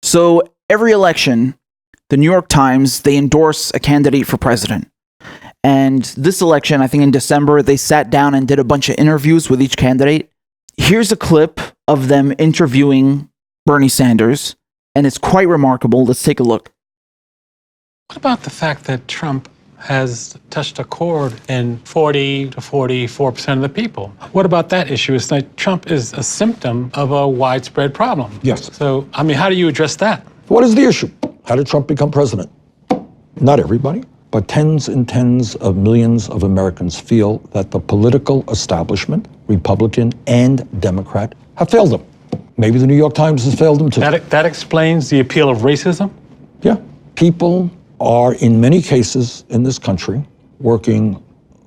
So every election, the New York Times, they endorse a candidate for president. And this election, I think in December, they sat down and did a bunch of interviews with each candidate. Here's a clip of them interviewing Bernie Sanders, and it's quite remarkable. Let's take a look. What about the fact that Trump has touched a chord in 40 to 44% of the people? What about that issue? It's like Trump is a symptom of a widespread problem. Yes. So, I mean, how do you address that? What is the issue? How did Trump become president? Not everybody, but tens and tens of millions of Americans feel that the political establishment, Republican and Democrat, have failed them. Maybe the New York Times has failed them too. That explains the appeal of racism? Yeah. People are, in many cases in this country, working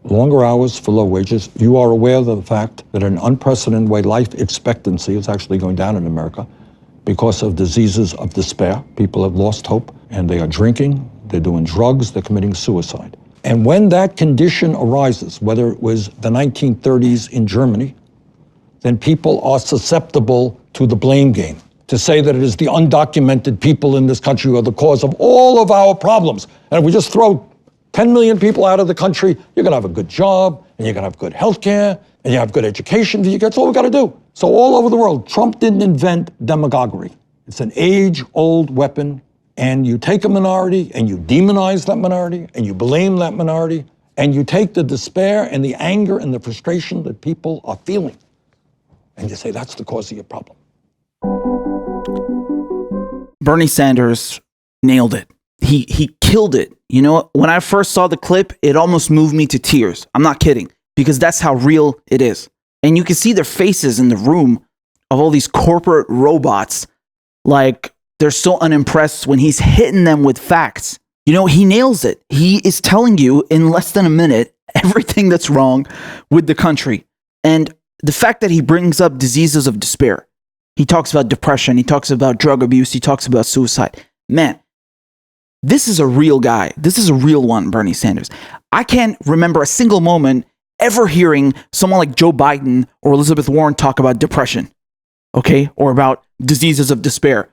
longer hours for low wages. You are aware of the fact that in an unprecedented way, life expectancy is actually going down in America because of diseases of despair. People have lost hope, and they are drinking, they're doing drugs, they're committing suicide. And when that condition arises, whether it was the 1930s in Germany, then people are susceptible to the blame game, to say that it is the undocumented people in this country who are the cause of all of our problems. And if we just throw 10 million people out of the country, you're gonna have a good job, and you're gonna have good health care, and you have good education. That's all we gotta do. So all over the world, Trump didn't invent demagoguery. It's an age-old weapon, and you take a minority, and you demonize that minority, and you blame that minority, and you take the despair and the anger and the frustration that people are feeling, and you say that's the cause of your problem. Bernie Sanders nailed it. He killed it. You know, when I first saw the clip, it almost moved me to tears. I'm not kidding, because that's how real it is. And you can see their faces in the room of all these corporate robots. Like, they're so unimpressed when he's hitting them with facts. You know, he nails it. He is telling you in less than a minute everything that's wrong with the country. And the fact that he brings up diseases of despair. He talks about depression. He talks about drug abuse. He talks about suicide. Man, this is a real guy. This is a real one, Bernie Sanders. I can't remember a single moment ever hearing someone like Joe Biden or Elizabeth Warren talk about depression, okay? Or about diseases of despair,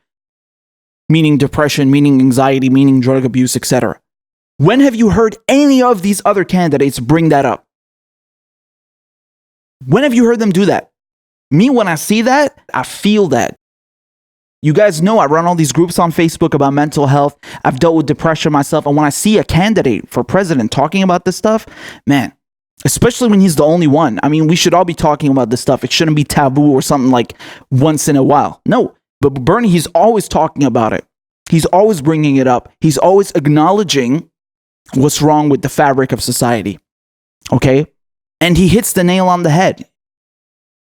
meaning depression, meaning anxiety, meaning drug abuse, etc. When have you heard any of these other candidates bring that up? When have you heard them do that? Me, when I see that, I feel that. You guys know I run all these groups on Facebook about mental health. I've dealt with depression myself. And when I see a candidate for president talking about this stuff, man, especially when he's the only one. I mean, we should all be talking about this stuff. It shouldn't be taboo or something like once in a while. No, but Bernie, he's always talking about it. He's always bringing it up. He's always acknowledging what's wrong with the fabric of society. Okay? And he hits the nail on the head.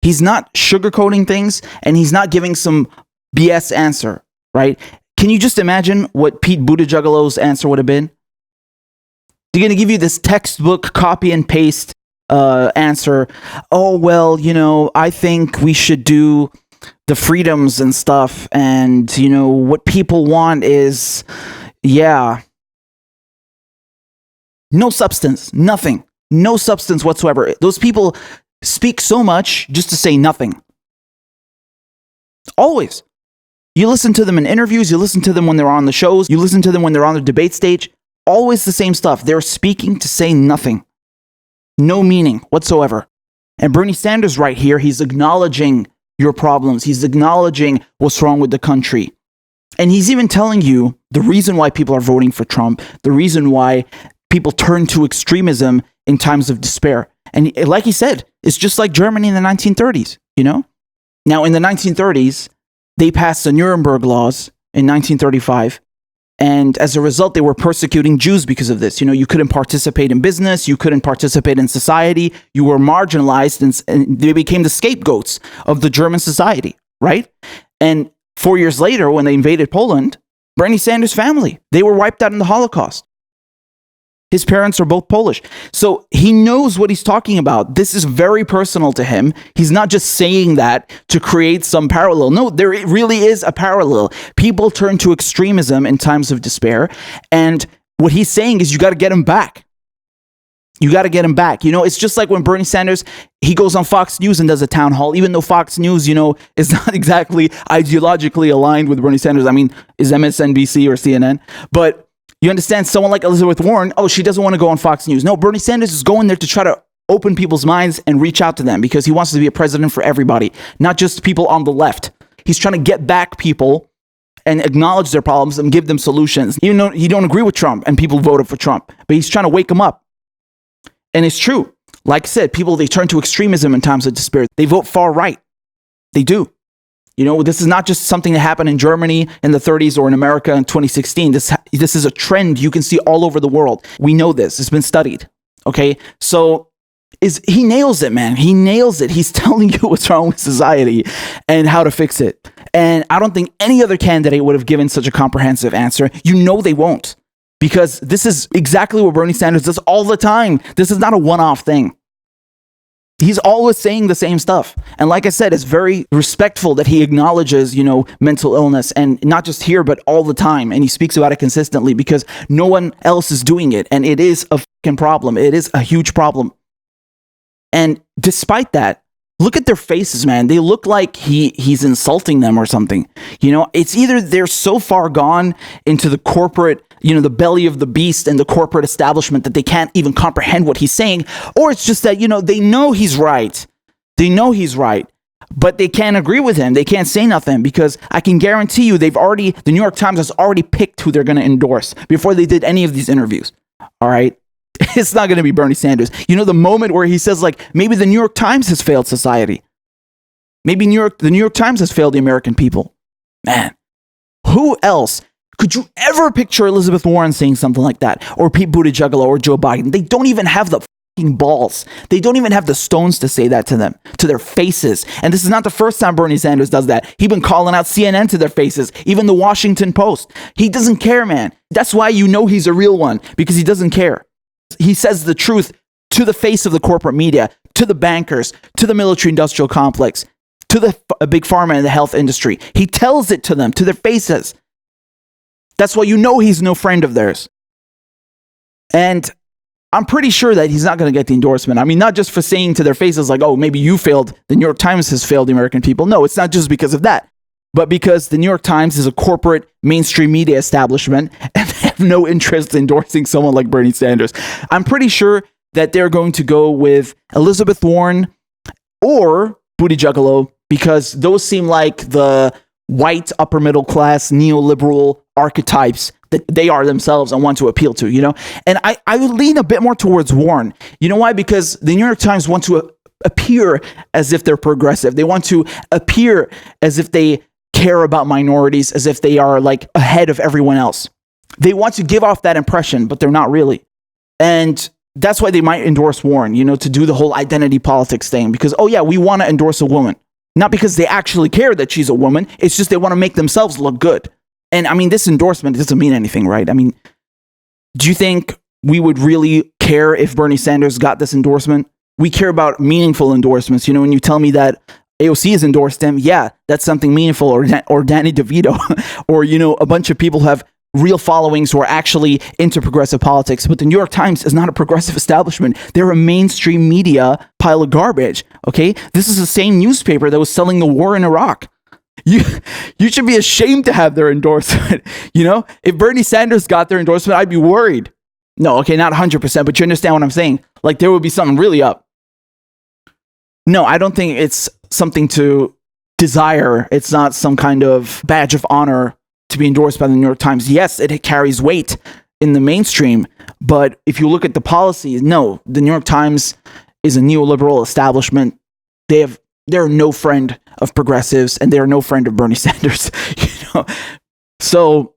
He's not sugarcoating things, and he's not giving some BS answer, right? Can you just imagine what Pete Buttigieg's answer would have been? They're going to give you this textbook copy and paste answer. Oh, well, you know, I think we should do the freedoms and stuff. And, you know, what people want is, yeah. No substance, nothing. No substance whatsoever. Those people speak so much just to say nothing. Always. You listen to them in interviews, you listen to them when they're on the shows, you listen to them when they're on the debate stage. Always the same stuff. They're speaking to say nothing. No meaning whatsoever. And Bernie Sanders right here, he's acknowledging your problems. He's acknowledging what's wrong with the country. And he's even telling you the reason why people are voting for Trump, the reason why people turn to extremism in times of despair. And like he said, it's just like Germany in the 1930s, you know? Now, in the 1930s, they passed the Nuremberg laws in 1935. And as a result, they were persecuting Jews because of this. You know, you couldn't participate in business. You couldn't participate in society. You were marginalized, and they became the scapegoats of the German society, right? And 4 years later, when they invaded Poland, Bernie Sanders' family, they were wiped out in the Holocaust. His parents are both Polish. So he knows what he's talking about. This is very personal to him. He's not just saying that to create some parallel. No, there really is a parallel. People turn to extremism in times of despair. And what he's saying is you got to get them back. You got to get him back. You know, it's just like when Bernie Sanders, he goes on Fox News and does a town hall, even though Fox News, you know, is not exactly ideologically aligned with Bernie Sanders. I mean, is MSNBC or CNN? But you understand, someone like Elizabeth Warren, oh, she doesn't want to go on Fox News. No, Bernie Sanders is going there to try to open people's minds and reach out to them because he wants to be a president for everybody, not just people on the left. He's trying to get back people and acknowledge their problems and give them solutions. Even though you don't agree with Trump and people voted for Trump, but he's trying to wake them up. And it's true. Like I said, people, they turn to extremism in times of despair. They vote far right. They do. You know, this is not just something that happened in Germany in the 30s or in America in 2016. This is a trend you can see all over the world. We know this. It's been studied. Okay? So he nails it, man. He nails it. He's telling you what's wrong with society and how to fix it. And I don't think any other candidate would have given such a comprehensive answer. You know they won't. Because this is exactly what Bernie Sanders does all the time. This is not a one-off thing. He's always saying the same stuff. And like I said, it's very respectful that he acknowledges, you know, mental illness, and not just here, but all the time. And he speaks about it consistently because no one else is doing it. And it is a fucking problem. It is a huge problem. And despite that, look at their faces, man. They look like he's insulting them or something. You know, it's either they're so far gone into the corporate, you know, the belly of the beast and the corporate establishment that they can't even comprehend what he's saying, or it's just that, you know, they know he's right. They know he's right, but they can't agree with him. They can't say nothing because I can guarantee you the New York Times has already picked who they're going to endorse before they did any of these interviews. All right. It's not going to be Bernie Sanders. You know, the moment where he says, like, maybe the New York Times has failed society. Maybe the New York Times has failed the American people. Man, who else? Could you ever picture Elizabeth Warren saying something like that? Or Pete Buttigieg or Joe Biden? They don't even have the fucking balls. They don't even have the stones to say that to them, to their faces. And this is not the first time Bernie Sanders does that. He's been calling out CNN to their faces, even the Washington Post. He doesn't care, man. That's why you know he's a real one, because he doesn't care. He says the truth to the face of the corporate media, to the bankers, to the military-industrial complex, to the big pharma and the health industry. He tells it to them, to their faces. That's why you know he's no friend of theirs. And I'm pretty sure that he's not going to get the endorsement. I mean, not just for saying to their faces like, oh, maybe you failed, the New York Times has failed the American people. No, it's not just because of that, but because the New York Times is a corporate mainstream media establishment and they have no interest in endorsing someone like Bernie Sanders. I'm pretty sure that they're going to go with Elizabeth Warren or Buttigieg, because those seem like the white upper middle class neoliberal archetypes that they are themselves and want to appeal to, you know? And I would lean a bit more towards Warren. You know why? Because the New York Times want to appear as if they're progressive. They want to appear as if they care about minorities, as if they are like ahead of everyone else. They want to give off that impression, but they're not really. And that's why they might endorse Warren, you know, to do the whole identity politics thing, because, oh yeah, we want to endorse a woman. Not because they actually care that she's a woman. It's just they want to make themselves look good. And I mean, this endorsement doesn't mean anything, right? I mean, do you think we would really care if Bernie Sanders got this endorsement? We care about meaningful endorsements. You know, when you tell me that AOC has endorsed him, yeah, that's something meaningful. Or Danny DeVito, or, you know, a bunch of people who have real followings who are actually into progressive politics. But the New York Times is not a progressive establishment. They're a mainstream media pile of garbage, okay? This is the same newspaper that was selling the war in Iraq. You should be ashamed to have their endorsement, you know? If Bernie Sanders got their endorsement, I'd be worried. No, okay, not 100%, but you understand what I'm saying. Like, there would be something really up. No, I don't think it's something to desire. It's not some kind of badge of honor to be endorsed by the New York Times. Yes, it carries weight in the mainstream, but if you look at the policies, no, the New York Times is a neoliberal establishment. They're no friend of progressives, and they're no friend of Bernie Sanders. You know, so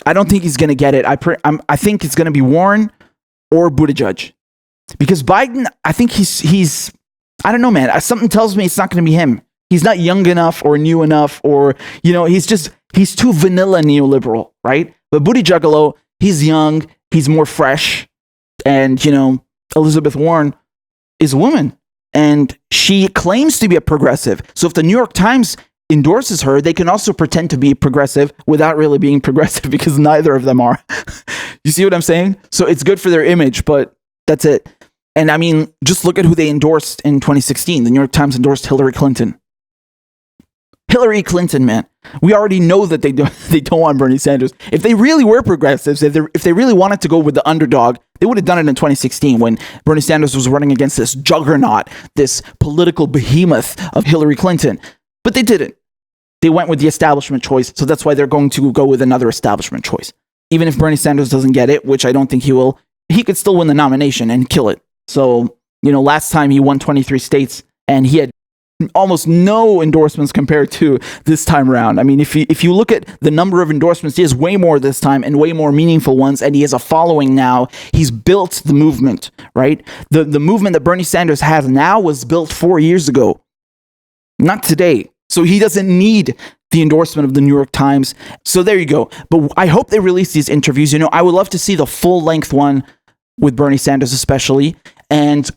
I don't think he's going to get it. I think it's going to be Warren or Buttigieg, because Biden, I think he's I don't know, man. Something tells me it's not going to be him. He's not young enough or new enough, or, you know, he's too vanilla neoliberal, right? But Buttigieg, he's young, he's more fresh, and, you know, Elizabeth Warren is a woman, and she claims to be a progressive. So if the New York Times endorses her, they can also pretend to be progressive without really being progressive, because neither of them are. You see what I'm saying? So it's good for their image, but that's it. And I mean, just look at who they endorsed in 2016. The New York Times endorsed Hillary Clinton. Hillary Clinton, man. We already know that they don't want Bernie Sanders. If they really were progressives, if they really wanted to go with the underdog, they would have done it in 2016 when Bernie Sanders was running against this juggernaut, this political behemoth of Hillary Clinton. But they didn't. They went with the establishment choice, so that's why they're going to go with another establishment choice. Even if Bernie Sanders doesn't get it, which I don't think he will, he could still win the nomination and kill it. So, last time he won 23 states and he had almost no endorsements compared to this time around. I mean, if you look at the number of endorsements, he has way more this time and way more meaningful ones, and he has a following now. He's built the movement, right? The movement that Bernie Sanders has now was built 4 years ago, not today. So he doesn't need the endorsement of the New York Times. So there you go. But I hope they release these interviews. I would love to see the full-length one with Bernie Sanders especially. And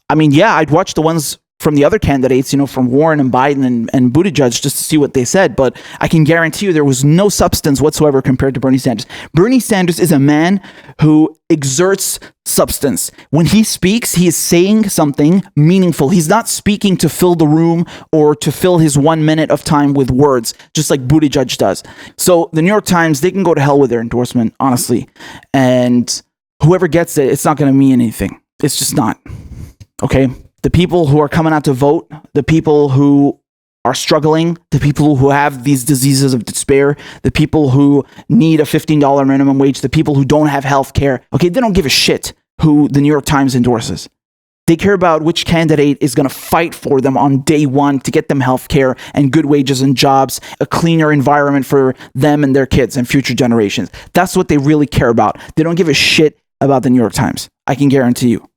I mean, yeah, I'd watch the ones from the other candidates, from Warren and Biden and Buttigieg, just to see what they said. But I can guarantee you there was no substance whatsoever compared to Bernie Sanders. Bernie Sanders is a man who exerts substance. When he speaks, he is saying something meaningful. He's not speaking to fill the room or to fill his 1 minute of time with words, just like Buttigieg does. So the New York Times, they can go to hell with their endorsement, honestly. And whoever gets it, it's not going to mean anything. It's just not. Okay? The people who are coming out to vote, the people who are struggling, the people who have these diseases of despair, the people who need a $15 minimum wage, the people who don't have health care, okay, they don't give a shit who the New York Times endorses. They care about which candidate is going to fight for them on day one to get them health care and good wages and jobs, a cleaner environment for them and their kids and future generations. That's what they really care about. They don't give a shit about the New York Times. I can guarantee you.